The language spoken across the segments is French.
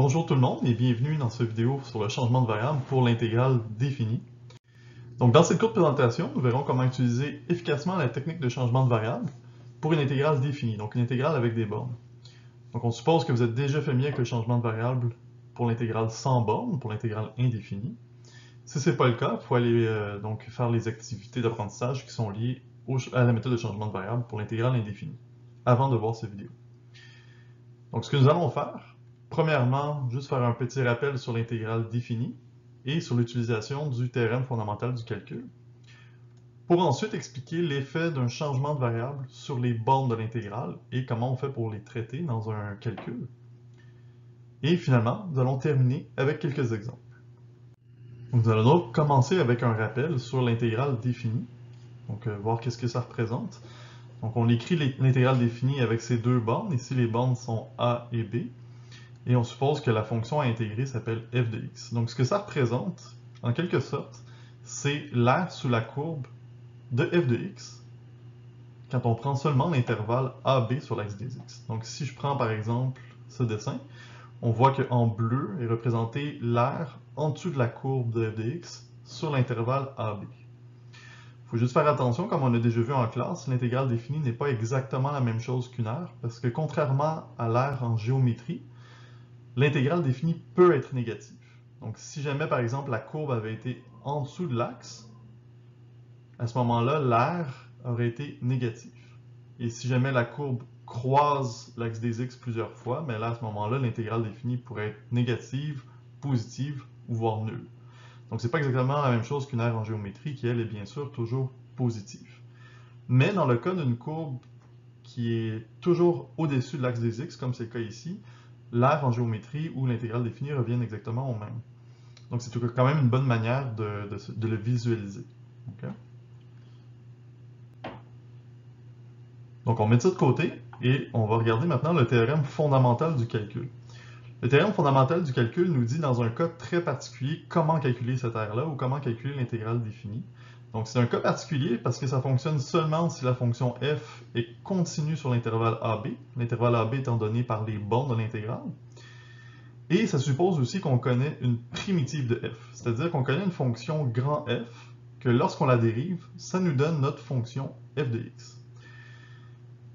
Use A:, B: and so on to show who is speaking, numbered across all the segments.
A: Bonjour tout le monde et bienvenue dans cette vidéo sur le changement de variable pour l'intégrale définie. Donc dans cette courte présentation, nous verrons comment utiliser efficacement la technique de changement de variable pour une intégrale définie, donc une intégrale avec des bornes. Donc on suppose que vous êtes déjà familier avec le changement de variable pour l'intégrale sans bornes, pour l'intégrale indéfinie. Si ce n'est pas le cas, il faut aller donc faire les activités d'apprentissage qui sont liées à la méthode de changement de variable pour l'intégrale indéfinie, avant de voir cette vidéo. Donc ce que nous allons faire, premièrement, juste faire un petit rappel sur l'intégrale définie et sur l'utilisation du théorème fondamental du calcul, pour ensuite expliquer l'effet d'un changement de variable sur les bornes de l'intégrale et comment on fait pour les traiter dans un calcul. Et finalement, nous allons terminer avec quelques exemples. Donc, nous allons donc commencer avec un rappel sur l'intégrale définie, donc voir qu'est-ce que ça représente. Donc on écrit l'intégrale définie avec ces deux bornes, ici les bornes sont a et b, et on suppose que la fonction à intégrer s'appelle f de x. Donc ce que ça représente, en quelque sorte, c'est l'aire sous la courbe de f de x quand on prend seulement l'intervalle AB sur l'axe des x. Donc si je prends par exemple ce dessin, on voit qu'en bleu est représenté l'aire en dessous de la courbe de f de x sur l'intervalle AB. Il faut juste faire attention, comme on a déjà vu en classe, l'intégrale définie n'est pas exactement la même chose qu'une aire, parce que contrairement à l'aire en géométrie, l'intégrale définie peut être négative. Donc si jamais par exemple la courbe avait été en dessous de l'axe, à ce moment-là, l'aire aurait été négative. Et si jamais la courbe croise l'axe des x plusieurs fois, mais là à ce moment-là, l'intégrale définie pourrait être négative, positive ou voire nulle. Donc c'est pas exactement la même chose qu'une aire en géométrie qui, elle, est bien sûr toujours positive. Mais dans le cas d'une courbe qui est toujours au-dessus de l'axe des x, comme c'est le cas ici, l'aire en géométrie ou l'intégrale définie reviennent exactement au même. Donc c'est quand même une bonne manière de le visualiser. Okay? Donc on met ça de côté et on va regarder maintenant le théorème fondamental du calcul. Le théorème fondamental du calcul nous dit dans un cas très particulier comment calculer cette aire-là ou comment calculer l'intégrale définie. Donc c'est un cas particulier parce que ça fonctionne seulement si la fonction f est continue sur l'intervalle AB, l'intervalle AB étant donné par les bornes de l'intégrale. Et ça suppose aussi qu'on connaît une primitive de f, c'est-à-dire qu'on connaît une fonction grand F, que lorsqu'on la dérive, ça nous donne notre fonction f de x.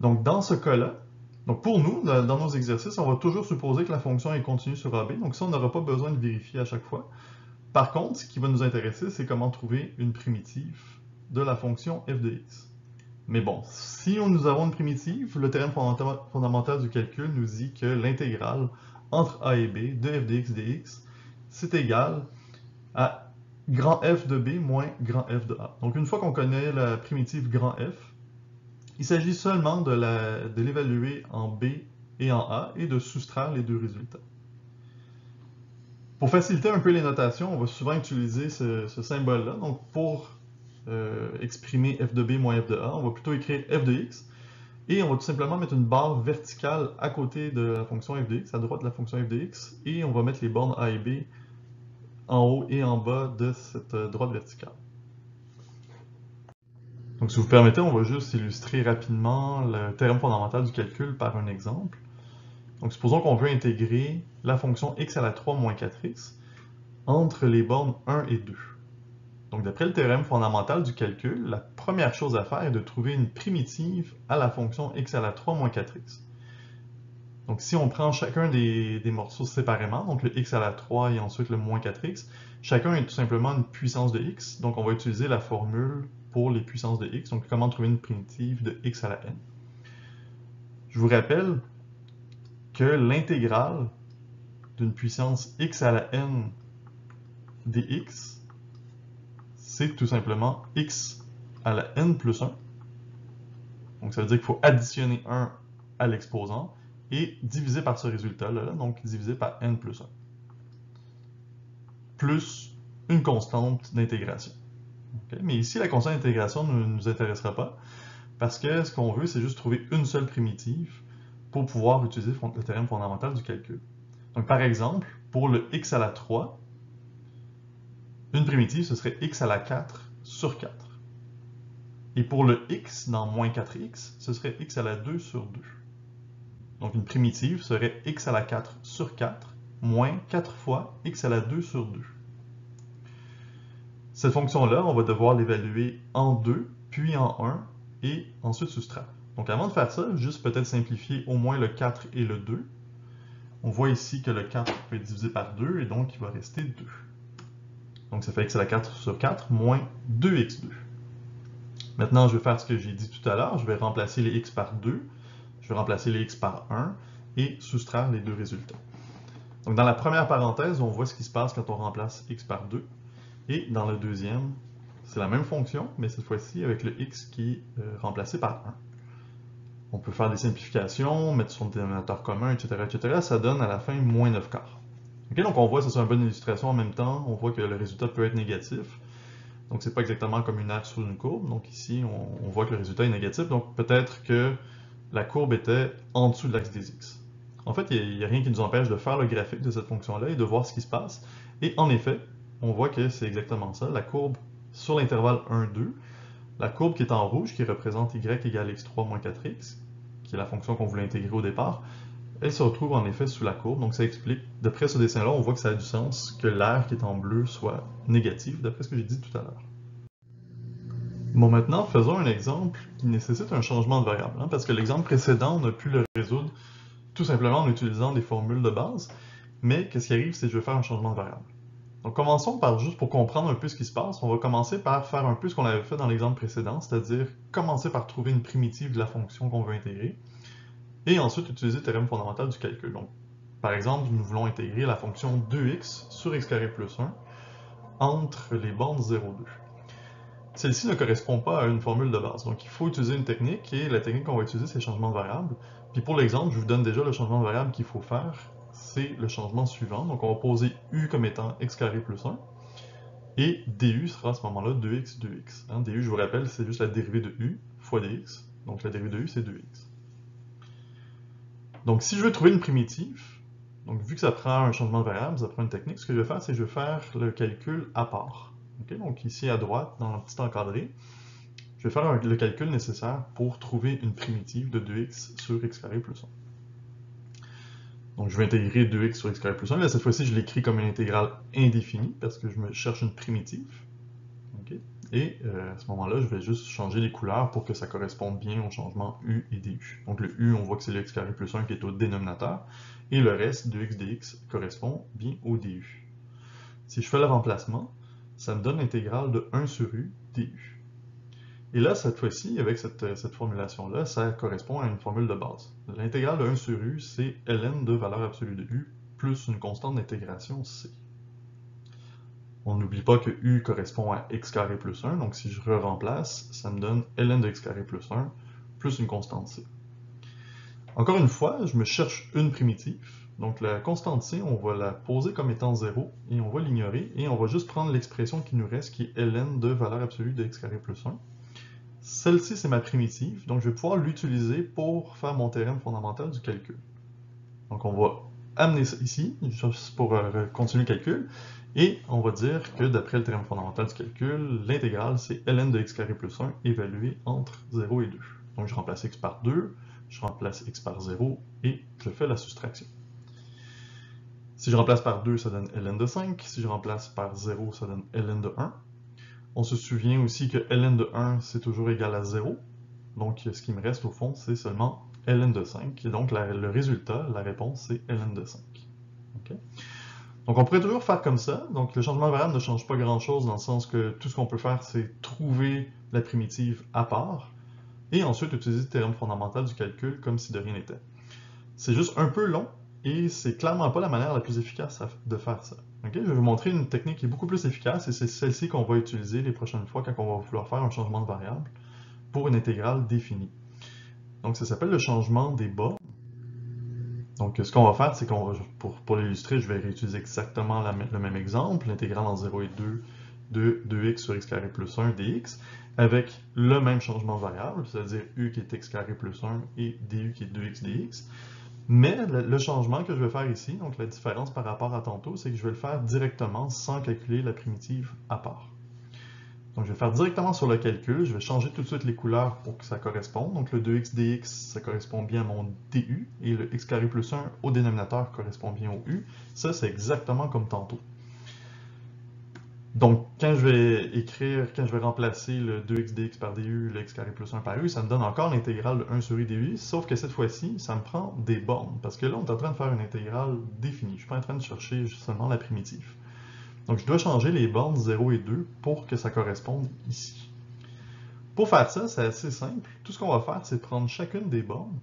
A: Donc dans ce cas-là, donc pour nous, dans nos exercices, on va toujours supposer que la fonction est continue sur AB, donc ça on n'aura pas besoin de vérifier à chaque fois. Par contre, ce qui va nous intéresser, c'est comment trouver une primitive de la fonction f de x. Mais bon, si nous avons une primitive, le théorème fondamental du calcul nous dit que l'intégrale entre a et b de f de x dx, c'est égal à grand F de b moins grand F de a. Donc une fois qu'on connaît la primitive grand F, il s'agit seulement de l'évaluer en b et en a et de soustraire les deux résultats. Pour faciliter un peu les notations, on va souvent utiliser ce symbole-là. Donc pour exprimer f de b moins f de a, on va plutôt écrire f de x, et on va tout simplement mettre une barre verticale à côté de la fonction f de x, à droite de la fonction f de x, et on va mettre les bornes a et b en haut et en bas de cette droite verticale. Donc si vous permettez, on va juste illustrer rapidement le théorème fondamental du calcul par un exemple. Donc supposons qu'on veut intégrer la fonction x à la 3 moins 4x entre les bornes 1 et 2. Donc d'après le théorème fondamental du calcul, la première chose à faire est de trouver une primitive à la fonction x à la 3 moins 4x. Donc si on prend chacun des morceaux séparément, donc le x à la 3 et ensuite le moins 4x, chacun est tout simplement une puissance de x, donc on va utiliser la formule pour les puissances de x, donc comment trouver une primitive de x à la n. Je vous rappelle que l'intégrale d'une puissance x à la n dx, c'est tout simplement x à la n plus 1. Donc ça veut dire qu'il faut additionner 1 à l'exposant et diviser par ce résultat-là, donc diviser par n plus 1. Plus une constante d'intégration. Okay? Mais ici, la constante d'intégration ne nous intéressera pas, parce que ce qu'on veut, c'est juste trouver une seule primitive pour pouvoir utiliser le théorème fondamental du calcul. Donc par exemple, pour le x à la 3, une primitive, ce serait x à la 4 sur 4. Et pour le x dans moins 4x, ce serait x à la 2 sur 2. Donc une primitive serait x à la 4 sur 4 moins 4 fois x à la 2 sur 2. Cette fonction-là, on va devoir l'évaluer en 2, puis en 1, et ensuite soustraire. Donc avant de faire ça, juste peut-être simplifier au moins le 4 et le 2. On voit ici que le 4 peut être divisé par 2, et donc il va rester 2. Donc ça fait x à la 4 sur 4, moins 2x2. Maintenant, je vais faire ce que j'ai dit tout à l'heure, je vais remplacer les x par 2, je vais remplacer les x par 1, et soustraire les deux résultats. Donc dans la première parenthèse, on voit ce qui se passe quand on remplace x par 2, et dans le deuxième, c'est la même fonction, mais cette fois-ci avec le x qui est remplacé par 1. On peut faire des simplifications, mettre son dénominateur commun, etc., etc. Ça donne à la fin moins 9 quarts. Okay, donc on voit, ça c'est une bonne illustration en même temps, on voit que le résultat peut être négatif. Donc c'est pas exactement comme une arc sur une courbe. Donc ici, on voit que le résultat est négatif. Donc peut-être que la courbe était en dessous de l'axe des x. En fait, il n'y a rien qui nous empêche de faire le graphique de cette fonction-là et de voir ce qui se passe. Et en effet, on voit que c'est exactement ça. La courbe sur l'intervalle 1, 2, la courbe qui est en rouge, qui représente y égale x3 moins 4x, qui est la fonction qu'on voulait intégrer au départ, elle se retrouve en effet sous la courbe. Donc ça explique, d'après ce dessin-là, on voit que ça a du sens que l'air qui est en bleu soit négatif, d'après ce que j'ai dit tout à l'heure. Bon, maintenant, faisons un exemple qui nécessite un changement de variable, parce que l'exemple précédent, on a pu le résoudre tout simplement en utilisant des formules de base, mais qu'est-ce qui arrive si je veux faire un changement de variable? Donc commençons par, juste pour comprendre un peu ce qui se passe, on va commencer par faire un peu ce qu'on avait fait dans l'exemple précédent, c'est-à-dire commencer par trouver une primitive de la fonction qu'on veut intégrer, et ensuite utiliser le théorème fondamental du calcul. Donc, par exemple, nous voulons intégrer la fonction 2x sur x carré plus 1 entre les bornes 0, 2. Celle-ci ne correspond pas à une formule de base, donc il faut utiliser une technique, et la technique qu'on va utiliser, c'est le changement de variable. Puis pour l'exemple, je vous donne déjà le changement de variable qu'il faut faire, c'est le changement suivant. Donc on va poser u comme étant x carré plus 1, et du sera à ce moment-là 2x, 2x. Du, je vous rappelle, c'est juste la dérivée de u fois dx, donc la dérivée de u, c'est 2x. Donc si je veux trouver une primitive, donc vu que ça prend un changement de variable, ça prend une technique, ce que je vais faire, c'est que je vais faire le calcul à part. Okay, donc ici à droite, dans le petit encadré, je vais faire le calcul nécessaire pour trouver une primitive de 2x sur x carré plus 1. Donc je vais intégrer 2x sur x carré plus 1. Là, cette fois-ci, je l'écris comme une intégrale indéfinie parce que je me cherche une primitive. Okay? Et à ce moment-là, je vais juste changer les couleurs pour que ça corresponde bien au changement u et du. Donc le u, on voit que c'est le x carré plus 1 qui est au dénominateur, et le reste, 2x dx, correspond bien au du. Si je fais le remplacement, ça me donne l'intégrale de 1 sur u du. Et là, cette fois-ci, avec cette formulation-là, ça correspond à une formule de base. L'intégrale de 1 sur u, c'est ln de valeur absolue de u plus une constante d'intégration c. On n'oublie pas que u correspond à x carré plus 1, donc si je remplace, ça me donne ln de x carré plus 1 plus une constante c. Encore une fois, je me cherche une primitive. Donc la constante c, on va la poser comme étant 0, et on va l'ignorer, et on va juste prendre l'expression qui nous reste, qui est ln de valeur absolue de x carré plus 1. Celle-ci, c'est ma primitive, donc je vais pouvoir l'utiliser pour faire mon théorème fondamental du calcul. Donc on va amener ça ici, juste pour continuer le calcul, et on va dire que d'après le théorème fondamental du calcul, l'intégrale, c'est ln de x carré plus 1 évalué entre 0 et 2. Donc je remplace x par 2, je remplace x par 0, et je fais la soustraction. Si je remplace par 2, ça donne ln de 5. Si je remplace par 0, ça donne ln de 1. On se souvient aussi que ln de 1, c'est toujours égal à 0. Donc, ce qui me reste au fond, c'est seulement ln de 5. Et donc, le résultat, la réponse, c'est ln de 5. Okay? Donc, on pourrait toujours faire comme ça. Donc, le changement de variable ne change pas grand-chose dans le sens que tout ce qu'on peut faire, c'est trouver la primitive à part et ensuite utiliser le théorème fondamental du calcul comme si de rien n'était. C'est juste un peu long, et c'est clairement pas la manière la plus efficace de faire ça. Okay? Je vais vous montrer une technique qui est beaucoup plus efficace, et c'est celle-ci qu'on va utiliser les prochaines fois quand on va vouloir faire un changement de variable pour une intégrale définie. Donc ça s'appelle le changement des bornes. Donc ce qu'on va faire, c'est qu'on va, pour l'illustrer, je vais réutiliser exactement le même exemple, l'intégrale en 0 et 2 de 2x sur x carré plus 1 dx, avec le même changement de variable, c'est-à-dire u qui est x carré plus 1 et du qui est 2x dx. Mais le changement que je vais faire ici, donc la différence par rapport à tantôt, c'est que je vais le faire directement sans calculer la primitive à part. Donc, je vais faire directement sur le calcul. Je vais changer tout de suite les couleurs pour que ça corresponde. Donc, le 2x dx, ça correspond bien à mon du, et le x carré plus 1 au dénominateur correspond bien au u. Ça, c'est exactement comme tantôt. Donc, quand je vais remplacer le 2x dx par du, le x carré plus 1 par u, ça me donne encore l'intégrale de 1 sur u du, sauf que cette fois-ci, ça me prend des bornes, parce que là, on est en train de faire une intégrale définie. Je ne suis pas en train de chercher seulement la primitive. Donc, je dois changer les bornes 0 et 2 pour que ça corresponde ici. Pour faire ça, c'est assez simple. Tout ce qu'on va faire, c'est prendre chacune des bornes.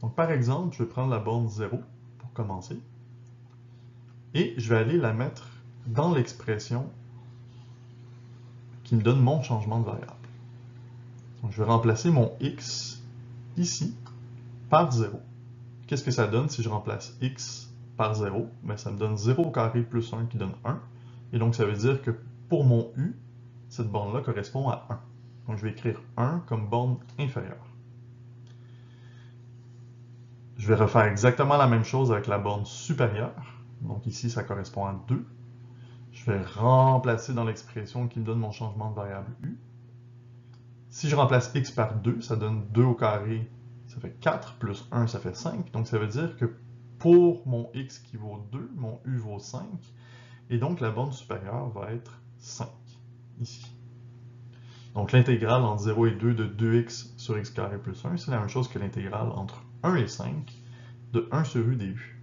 A: Donc, par exemple, je vais prendre la borne 0 pour commencer. Et je vais aller la mettre dans l'expression qui me donne mon changement de variable. Donc, je vais remplacer mon x ici par 0. Qu'est-ce que ça donne si je remplace x par 0? Bien, ça me donne 0 au carré plus 1 qui donne 1. Et donc, ça veut dire que pour mon u, cette borne-là correspond à 1. Donc, je vais écrire 1 comme borne inférieure. Je vais refaire exactement la même chose avec la borne supérieure. Donc ici, ça correspond à 2. Je vais remplacer dans l'expression qui me donne mon changement de variable u. Si je remplace x par 2, ça donne 2 au carré, ça fait 4, plus 1, ça fait 5. Donc ça veut dire que pour mon x qui vaut 2, mon u vaut 5. Et donc la borne supérieure va être 5, ici. Donc l'intégrale entre 0 et 2 de 2x sur x carré plus 1, c'est la même chose que l'intégrale entre 1 et 5 de 1 sur u du.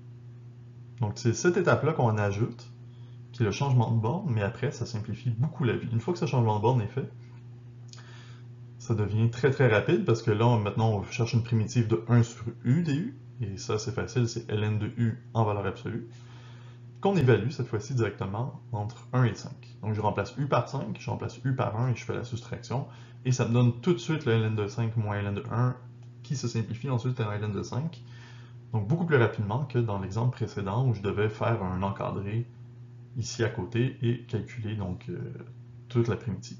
A: Donc c'est cette étape-là qu'on ajoute, qui est le changement de borne, mais après ça simplifie beaucoup la vie. Une fois que ce changement de borne est fait, ça devient très très rapide parce que là maintenant on cherche une primitive de 1 sur u du, et ça c'est facile, c'est ln de u en valeur absolue, qu'on évalue cette fois-ci directement entre 1 et 5. Donc je remplace u par 5, je remplace u par 1 et je fais la soustraction, et ça me donne tout de suite le ln de 5 moins ln de 1, qui se simplifie ensuite en ln de 5. Donc beaucoup plus rapidement que dans l'exemple précédent où je devais faire un encadré ici à côté et calculer donc toute la primitive.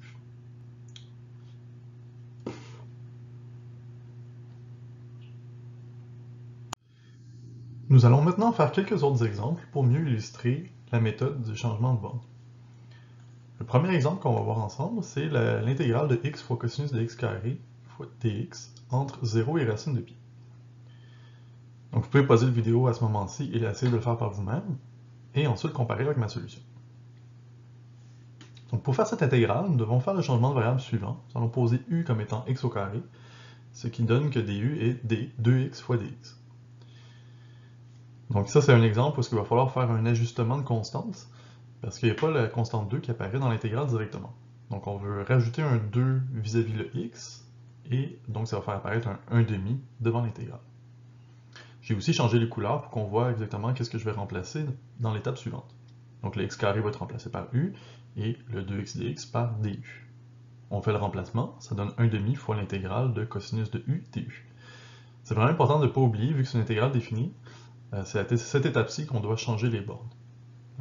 A: Nous allons maintenant faire quelques autres exemples pour mieux illustrer la méthode du changement de borne. Le premier exemple qu'on va voir ensemble, c'est l'intégrale de x fois cosinus de x carré fois dx entre 0 et racine de pi. Donc vous pouvez pauser la vidéo à ce moment-ci et essayer de le faire par vous-même, et ensuite comparer avec ma solution. Donc pour faire cette intégrale, nous devons faire le changement de variable suivant. Nous allons poser u comme étant x au carré, ce qui donne que du est d 2x fois dx. Donc ça, c'est un exemple où il va falloir faire un ajustement de constance, parce qu'il n'y a pas la constante 2 qui apparaît dans l'intégrale directement. Donc on veut rajouter un 2 vis-à-vis le x, et donc ça va faire apparaître un 1,5 devant l'intégrale. J'ai aussi changé les couleurs pour qu'on voit exactement qu'est-ce que je vais remplacer dans l'étape suivante. Donc le x carré va être remplacé par u, et le 2x dx par du. On fait le remplacement, ça donne 1,5 fois l'intégrale de cosinus de u du. C'est vraiment important de ne pas oublier, vu que c'est une intégrale définie, c'est à cette étape-ci qu'on doit changer les bornes.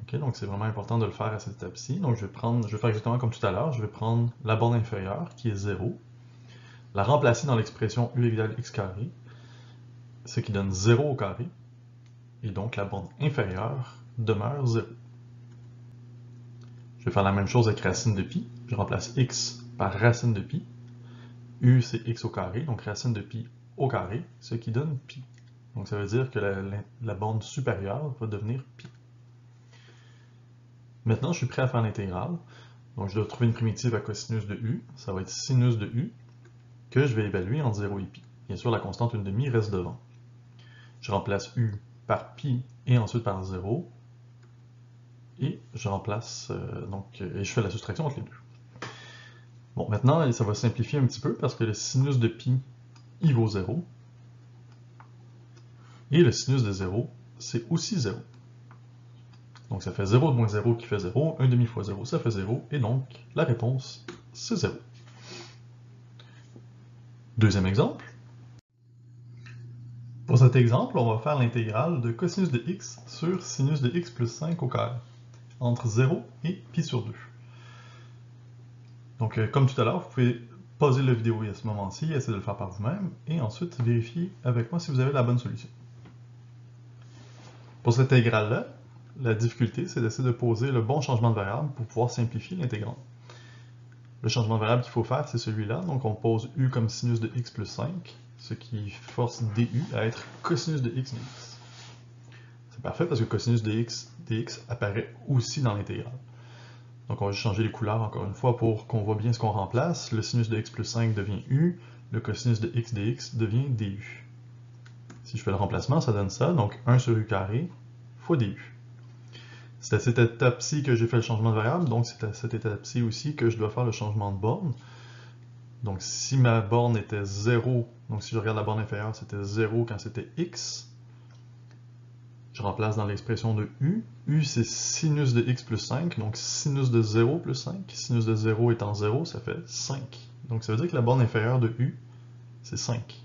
A: Okay, donc c'est vraiment important de le faire à cette étape-ci. Donc je vais faire exactement comme tout à l'heure, je vais prendre la borne inférieure, qui est 0, la remplacer dans l'expression u égale x carré, ce qui donne 0 au carré, et donc la borne inférieure demeure 0. Je vais faire la même chose avec racine de pi, je remplace x par racine de pi, u c'est x au carré, donc racine de pi au carré, ce qui donne pi. Donc ça veut dire que la borne supérieure va devenir pi. Maintenant, je suis prêt à faire l'intégrale. Donc je dois trouver une primitive à cosinus de u. Ça va être sinus de u, que je vais évaluer entre 0 et pi. Bien sûr, la constante 1,5 reste devant. Je remplace u par pi et ensuite par 0. Et je remplace, et je fais la soustraction entre les deux. Bon, maintenant, ça va simplifier un petit peu parce que le sinus de pi, il vaut 0. Et le sinus de 0, c'est aussi 0. Donc ça fait 0 moins 0 qui fait 0, 1,5 fois 0, ça fait 0, et donc la réponse, c'est 0. Deuxième exemple. Pour cet exemple, on va faire l'intégrale de cosinus de x sur sinus de x plus 5 au carré, entre 0 et pi sur 2. Donc comme tout à l'heure, vous pouvez pauser la vidéo à ce moment-ci, essayer de le faire par vous-même, et ensuite vérifier avec moi si vous avez la bonne solution. Pour cette intégrale-là, la difficulté, c'est d'essayer de poser le bon changement de variable pour pouvoir simplifier l'intégrante. Le changement de variable qu'il faut faire, c'est celui-là. Donc on pose u comme sinus de x plus 5, ce qui force du à être cosinus de x dx. C'est parfait parce que cosinus de x dx apparaît aussi dans l'intégrale. Donc on va juste changer les couleurs encore une fois pour qu'on voit bien ce qu'on remplace. Le sinus de x plus 5 devient u, le cosinus de x dx devient du. Si je fais le remplacement, ça donne ça, donc 1 sur u carré fois du. C'est à cette étape-ci que j'ai fait le changement de variable, donc c'est à cette étape-ci aussi que je dois faire le changement de borne. Donc si ma borne était 0, donc si je regarde la borne inférieure, c'était 0 quand c'était x, je remplace dans l'expression de u. U c'est sinus de x plus 5, donc sinus de 0 plus 5. Sinus de 0 étant 0, ça fait 5. Donc ça veut dire que la borne inférieure de u, c'est 5.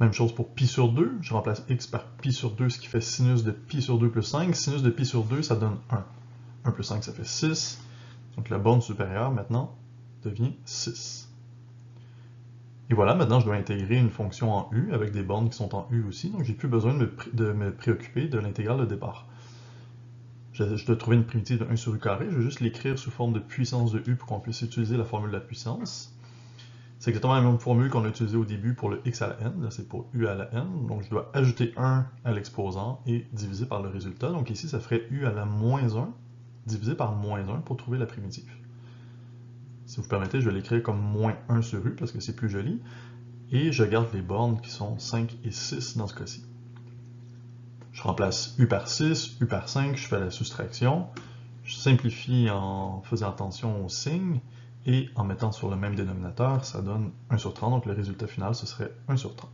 A: Même chose pour pi sur 2, je remplace x par pi sur 2, ce qui fait sinus de pi sur 2 plus 5. Sinus de pi sur 2, ça donne 1. 1 plus 5, ça fait 6. Donc la borne supérieure, maintenant, devient 6. Et voilà, maintenant je dois intégrer une fonction en u avec des bornes qui sont en u aussi, donc j'ai plus besoin de me préoccuper de l'intégrale de départ. Je dois trouver une primitive de 1 sur u carré, je vais juste l'écrire sous forme de puissance de u pour qu'on puisse utiliser la formule de la puissance. C'est exactement la même formule qu'on a utilisée au début pour le x à la n, là c'est pour u à la n, donc je dois ajouter 1 à l'exposant et diviser par le résultat, donc ici ça ferait u à la moins 1 divisé par moins 1 pour trouver la primitive. Si vous permettez, je vais l'écrire comme moins 1 sur u parce que c'est plus joli. Et je garde les bornes qui sont 5 et 6 dans ce cas-ci. Je remplace u par 6, u par 5, je fais la soustraction. Je simplifie en faisant attention aux signes. Et en mettant sur le même dénominateur, ça donne 1 sur 30. Donc le résultat final, ce serait 1 sur 30.